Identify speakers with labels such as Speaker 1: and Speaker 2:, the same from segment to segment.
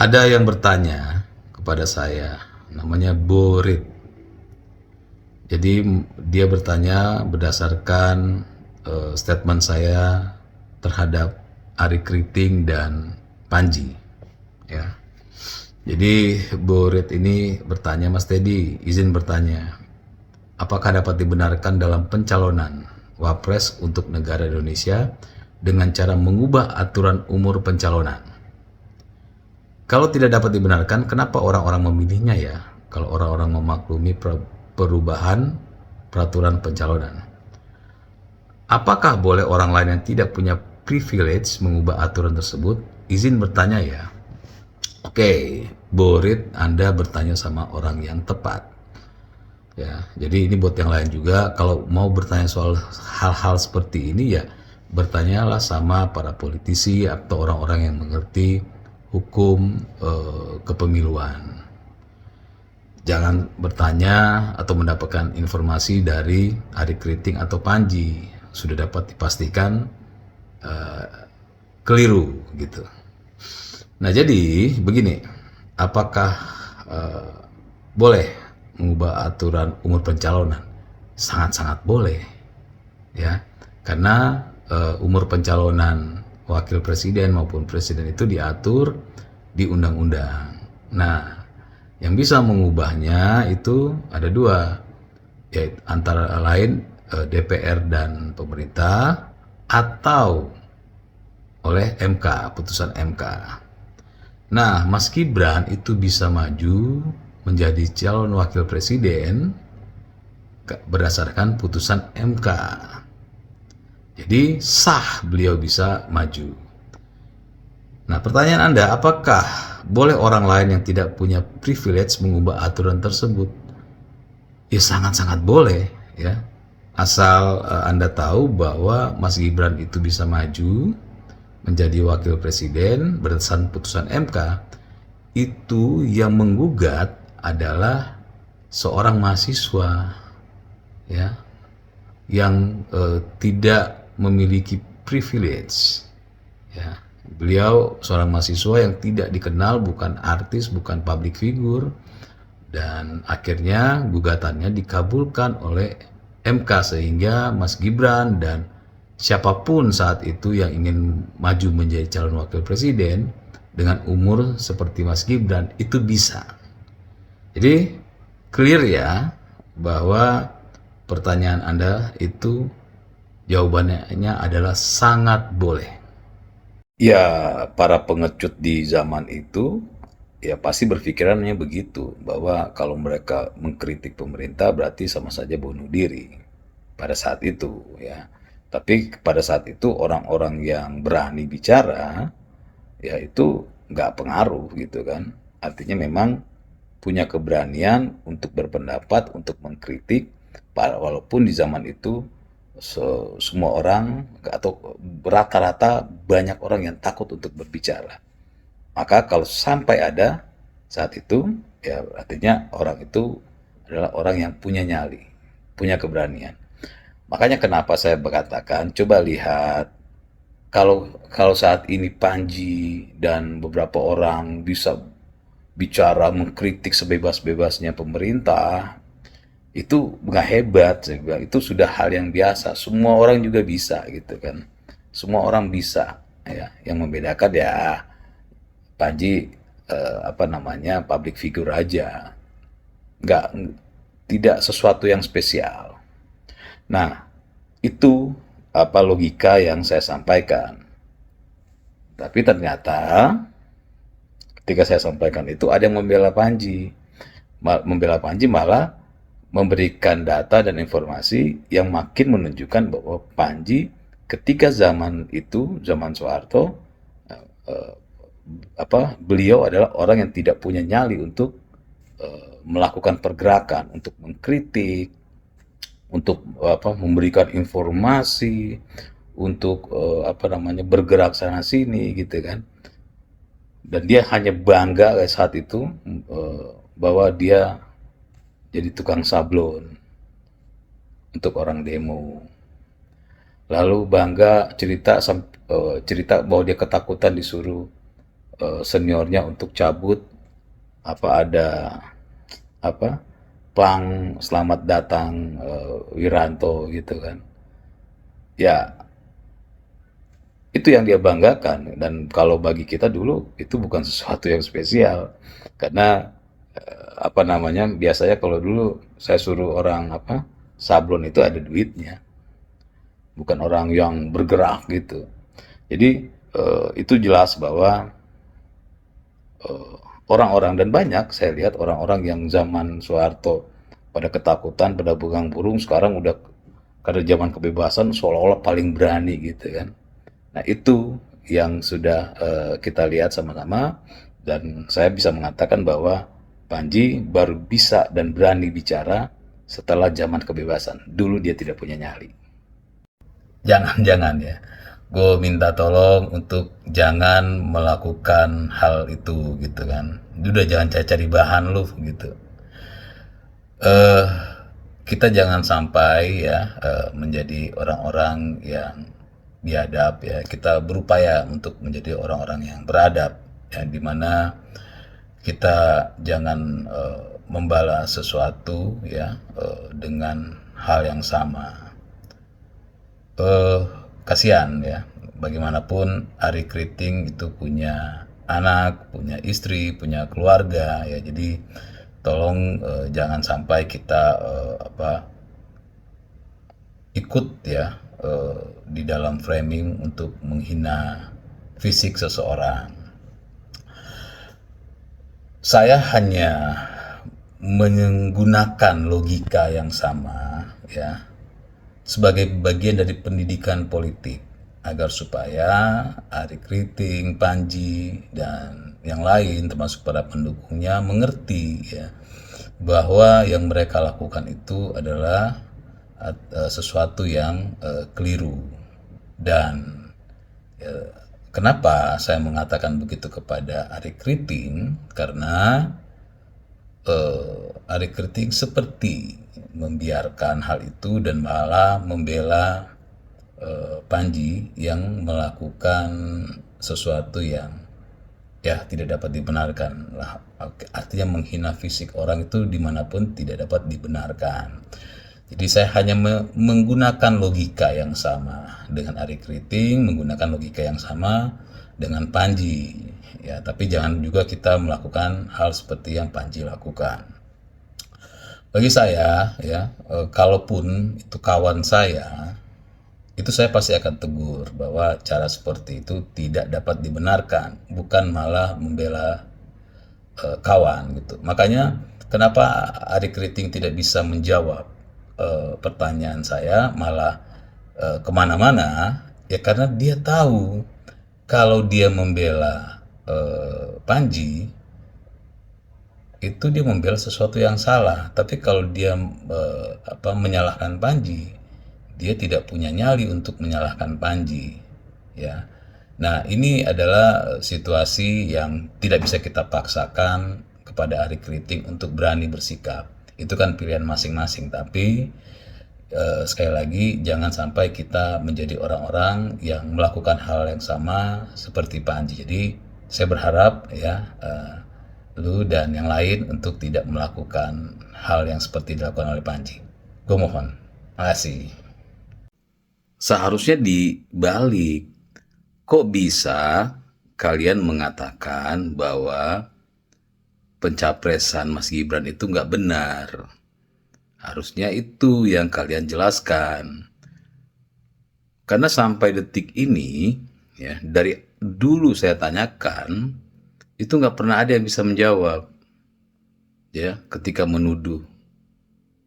Speaker 1: Ada yang bertanya kepada saya, namanya Borit. Jadi dia bertanya berdasarkan statement saya terhadap Ari Kriting dan Panji. Ya. Jadi Borit ini bertanya, Mas Teddy, izin bertanya, apakah dapat dibenarkan dalam pencalonan Wapres untuk negara Indonesia dengan cara mengubah aturan umur pencalonan? Kalau tidak dapat dibenarkan, kenapa orang-orang memilihnya ya? Kalau orang-orang memaklumi perubahan peraturan pencalonan. Apakah boleh orang lain yang tidak punya privilege mengubah aturan tersebut? Izin bertanya ya. Oke, Borit, Anda bertanya sama orang yang tepat. Ya, jadi ini buat yang lain juga, kalau mau bertanya soal hal-hal seperti ini ya bertanyalah sama para politisi atau orang-orang yang mengerti hukum kepemiluan. Jangan bertanya atau mendapatkan informasi dari Ari Kriting atau Panji, sudah dapat dipastikan keliru gitu. Nah, jadi begini, apakah boleh mengubah aturan umur pencalonan? Sangat-sangat boleh, ya, karena umur pencalonan wakil presiden maupun presiden itu diatur di undang-undang. Nah, yang bisa mengubahnya itu ada dua, yaitu antara lain DPR dan pemerintah atau oleh MK, putusan MK. Nah, Mas Gibran itu bisa maju menjadi calon wakil presiden berdasarkan putusan MK. Jadi sah beliau bisa maju. Nah, pertanyaan Anda, apakah boleh orang lain yang tidak punya privilege mengubah aturan tersebut? Ya sangat-sangat boleh ya. Asal Anda tahu bahwa Mas Gibran itu bisa maju menjadi wakil presiden berdasarkan putusan MK, itu yang menggugat adalah seorang mahasiswa ya yang tidak memiliki privilege ya. Beliau seorang mahasiswa yang tidak dikenal, bukan artis, bukan public figure, dan akhirnya gugatannya dikabulkan oleh MK sehingga Mas Gibran dan siapapun saat itu yang ingin maju menjadi calon wakil presiden dengan umur seperti Mas Gibran itu bisa. Jadi clear ya bahwa pertanyaan Anda itu jawabannya adalah sangat boleh. Ya, para pengecut di zaman itu ya pasti berpikirannya begitu, bahwa kalau mereka mengkritik pemerintah berarti sama saja bunuh diri pada saat itu ya. Tapi pada saat itu orang-orang yang berani bicara ya itu nggak pengaruh gitu kan. Artinya memang punya keberanian untuk berpendapat, untuk mengkritik, walaupun di zaman itu semua orang atau rata-rata banyak orang yang takut untuk berbicara. Maka kalau sampai ada saat itu, ya artinya orang itu adalah orang yang punya nyali, punya keberanian. Makanya kenapa saya berkatakan, coba lihat kalau saat ini Panji dan beberapa orang bisa bicara mengkritik sebebas-bebasnya pemerintah, itu nggak hebat, saya bilang itu sudah hal yang biasa, semua orang juga bisa gitu kan, semua orang bisa ya. Yang membedakan ya Panji apa namanya public figure aja, nggak tidak sesuatu yang spesial. Nah, itu apa logika yang saya sampaikan. Tapi ternyata ketika saya sampaikan itu ada yang membela Panji, membela Panji malah memberikan data dan informasi yang makin menunjukkan bahwa Panji ketika zaman itu, zaman Soeharto, eh, beliau adalah orang yang tidak punya nyali untuk melakukan pergerakan, untuk mengkritik, untuk memberikan informasi, untuk bergerak sana sini gitu kan. Dan dia hanya bangga saat itu bahwa dia jadi tukang sablon untuk orang demo. Lalu bangga cerita bahwa dia ketakutan disuruh seniornya untuk cabut, ada apa pang selamat datang Wiranto gitu kan. Ya, itu yang dia banggakan, dan kalau bagi kita dulu itu bukan sesuatu yang spesial, karena biasanya kalau dulu saya suruh orang sablon itu ada duitnya, bukan orang yang bergerak gitu. Jadi itu jelas bahwa orang-orang, dan banyak saya lihat orang-orang yang zaman Soeharto pada ketakutan, pada pegang burung, sekarang udah karena zaman kebebasan seolah-olah paling berani gitu kan. Nah, itu yang sudah kita lihat sama-sama, dan saya bisa mengatakan bahwa Panji baru bisa dan berani bicara setelah zaman kebebasan. Dulu dia tidak punya nyali. Jangan-jangan ya, gue minta tolong untuk jangan melakukan hal itu gitu kan. Udah jangan cari-cari bahan lu gitu. eh Kita jangan sampai ya menjadi orang-orang yang biadab ya. Kita berupaya untuk menjadi orang-orang yang beradab ya, dimana kita jangan membalas sesuatu ya dengan hal yang sama. eh Kasihan ya, bagaimanapun Ari Kriting itu punya anak, punya istri, punya keluarga ya. Jadi tolong jangan sampai kita ikut ya di dalam framing untuk menghina fisik seseorang. Saya hanya menggunakan logika yang sama ya, sebagai bagian dari pendidikan politik, agar supaya Ari Kriting, Panji, dan yang lain termasuk para pendukungnya mengerti ya, bahwa yang mereka lakukan itu adalah sesuatu yang keliru. Dan kenapa saya mengatakan begitu kepada Ari Kriting? Karena Ari Kriting seperti membiarkan hal itu dan malah membela Panji yang melakukan sesuatu yang ya tidak dapat dibenarkan lah. Artinya menghina fisik orang itu dimanapun tidak dapat dibenarkan. Jadi saya hanya menggunakan logika yang sama dengan Ari Kriting, menggunakan logika yang sama dengan Panji ya. Tapi jangan juga kita melakukan hal seperti yang Panji lakukan. Bagi saya ya, kalaupun itu kawan saya, itu saya pasti akan tegur bahwa cara seperti itu tidak dapat dibenarkan, bukan malah membela kawan gitu. Makanya kenapa Ari Kriting tidak bisa menjawab pertanyaan saya, malah kemana-mana ya, karena dia tahu kalau dia membela Panji itu dia membela sesuatu yang salah. Tapi kalau dia menyalahkan Panji, dia tidak punya nyali untuk menyalahkan Panji ya. Nah, ini adalah situasi yang tidak bisa kita paksakan kepada Ari Kriting untuk berani bersikap. Itu kan pilihan masing-masing, tapi sekali lagi jangan sampai kita menjadi orang-orang yang melakukan hal yang sama seperti Panji. Jadi saya berharap ya lu dan yang lain untuk tidak melakukan hal yang seperti dilakukan oleh Panji. Gue mohon. Makasih. Seharusnya dibalik. Kok bisa kalian mengatakan bahwa pencapresan Mas Gibran itu nggak benar? Harusnya itu yang kalian jelaskan. Karena sampai detik ini, ya, dari dulu saya tanyakan, itu nggak pernah ada yang bisa menjawab. Ya, ketika menuduh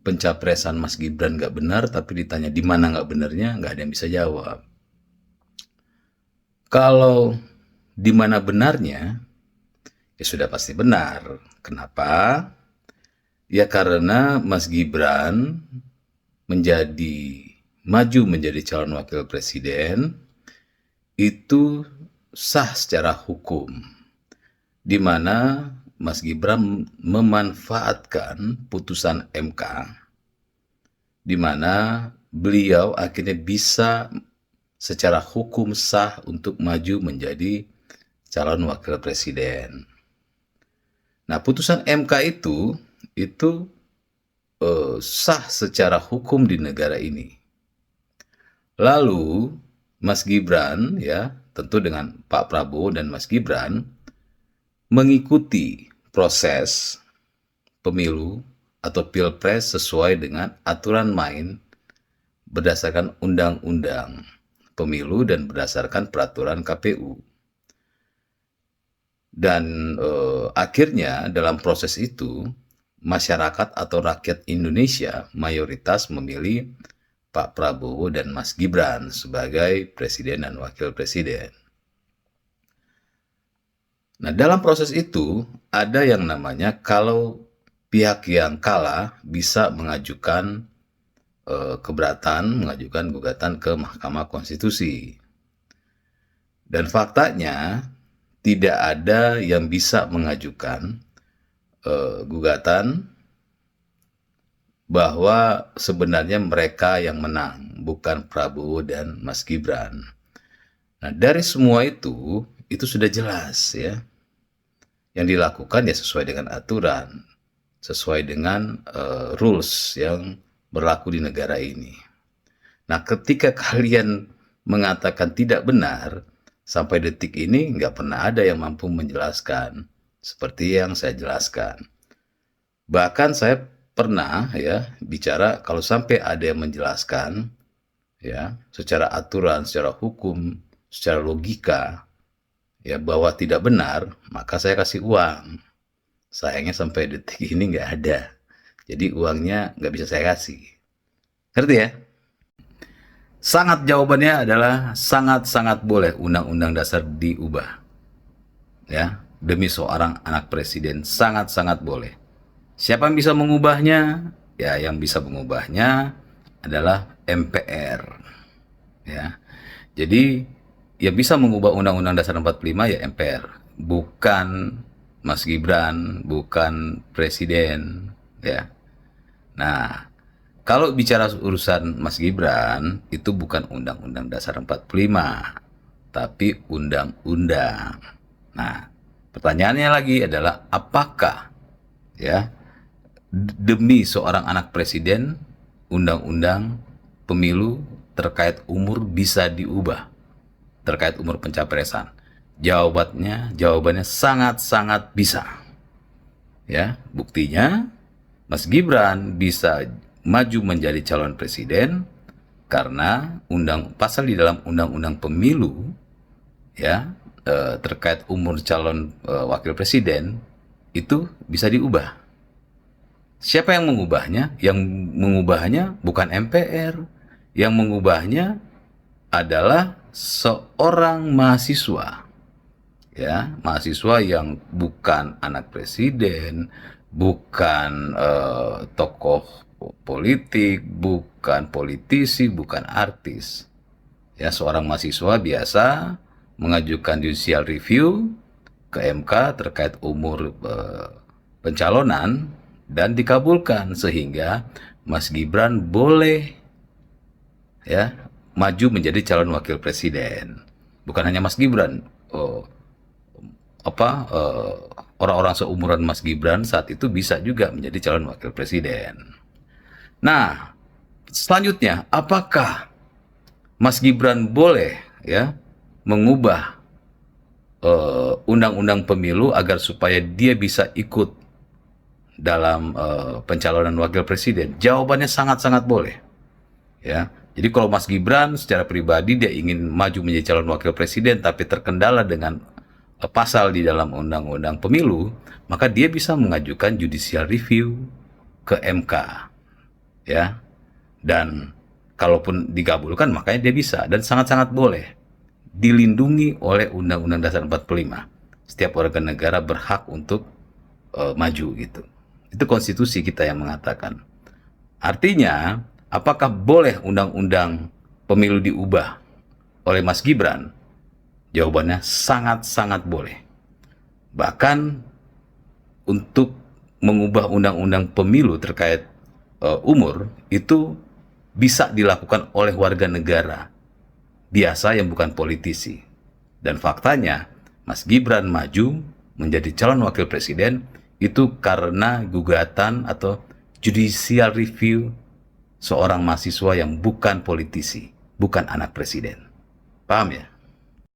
Speaker 1: pencapresan Mas Gibran nggak benar, tapi ditanya di mana nggak benarnya, nggak ada yang bisa jawab. Kalau di mana benarnya, ya sudah pasti benar. Kenapa? Ya karena Mas Gibran maju menjadi calon wakil presiden itu sah secara hukum, di mana Mas Gibran memanfaatkan putusan MK, di mana beliau akhirnya bisa secara hukum sah untuk maju menjadi calon wakil presiden. Nah, putusan MK itu sah secara hukum di negara ini. Lalu Mas Gibran, ya, tentu dengan Pak Prabowo dan Mas Gibran mengikuti proses pemilu atau pilpres sesuai dengan aturan main berdasarkan undang-undang pemilu dan berdasarkan peraturan KPU. Dan akhirnya dalam proses itu masyarakat atau rakyat Indonesia mayoritas memilih Pak Prabowo dan Mas Gibran sebagai presiden dan wakil presiden. Nah, dalam proses itu ada yang namanya kalau pihak yang kalah bisa mengajukan keberatan, mengajukan gugatan ke Mahkamah Konstitusi. Dan faktanya tidak ada yang bisa mengajukan gugatan bahwa sebenarnya mereka yang menang, bukan Prabowo dan Mas Gibran. Nah, dari semua itu sudah jelas ya. Yang dilakukan ya sesuai dengan aturan, sesuai dengan rules yang berlaku di negara ini. Nah, ketika kalian mengatakan tidak benar, sampai detik ini nggak pernah ada yang mampu menjelaskan seperti yang saya jelaskan. Bahkan saya pernah ya bicara kalau sampai ada yang menjelaskan ya secara aturan, secara hukum, secara logika ya bahwa tidak benar, maka saya kasih uang. Sayangnya sampai detik ini nggak ada. Jadi uangnya nggak bisa saya kasih. Ngerti ya? Sangat jawabannya adalah sangat-sangat boleh Undang-Undang Dasar diubah. Ya, demi seorang anak presiden sangat-sangat boleh. Siapa yang bisa mengubahnya? Ya, yang bisa mengubahnya adalah MPR. Ya. Jadi, yang bisa mengubah Undang-Undang Dasar 45 ya MPR, bukan Mas Gibran, bukan presiden, ya. Nah, kalau bicara urusan Mas Gibran, itu bukan Undang-Undang Dasar 45, tapi undang-undang. Nah, pertanyaannya lagi adalah apakah ya demi seorang anak presiden undang-undang pemilu terkait umur bisa diubah, terkait umur pencapresan? Jawabannya sangat-sangat bisa. Ya, buktinya Mas Gibran bisa maju menjadi calon presiden karena pasal di dalam undang-undang pemilu ya terkait umur calon wakil presiden itu bisa diubah. Siapa yang mengubahnya? Yang mengubahnya bukan MPR. Yang mengubahnya adalah seorang mahasiswa. Ya, mahasiswa yang bukan anak presiden, bukan tokoh politik, bukan politisi, bukan artis. Ya, seorang mahasiswa biasa mengajukan judicial review ke MK terkait umur pencalonan dan dikabulkan sehingga Mas Gibran boleh ya maju menjadi calon wakil presiden. Bukan hanya Mas Gibran, orang-orang seumuran Mas Gibran saat itu bisa juga menjadi calon wakil presiden. Nah, selanjutnya apakah Mas Gibran boleh ya mengubah undang-undang pemilu agar supaya dia bisa ikut dalam pencalonan wakil presiden? Jawabannya sangat-sangat boleh. Ya, jadi kalau Mas Gibran secara pribadi dia ingin maju menjadi calon wakil presiden tapi terkendala dengan pasal di dalam undang-undang pemilu, maka dia bisa mengajukan judicial review ke MK. Ya. Dan kalaupun dikabulkan makanya dia bisa dan sangat-sangat boleh. Dilindungi oleh Undang-Undang Dasar 45. Setiap warga negara berhak untuk maju gitu. Itu konstitusi kita yang mengatakan. Artinya, apakah boleh undang-undang pemilu diubah oleh Mas Gibran? Jawabannya sangat-sangat boleh. Bahkan untuk mengubah undang-undang pemilu terkait umur itu bisa dilakukan oleh warga negara biasa yang bukan politisi. Dan faktanya Mas Gibran maju menjadi calon wakil presiden itu karena gugatan atau judicial review seorang mahasiswa yang bukan politisi, bukan anak presiden. Paham ya?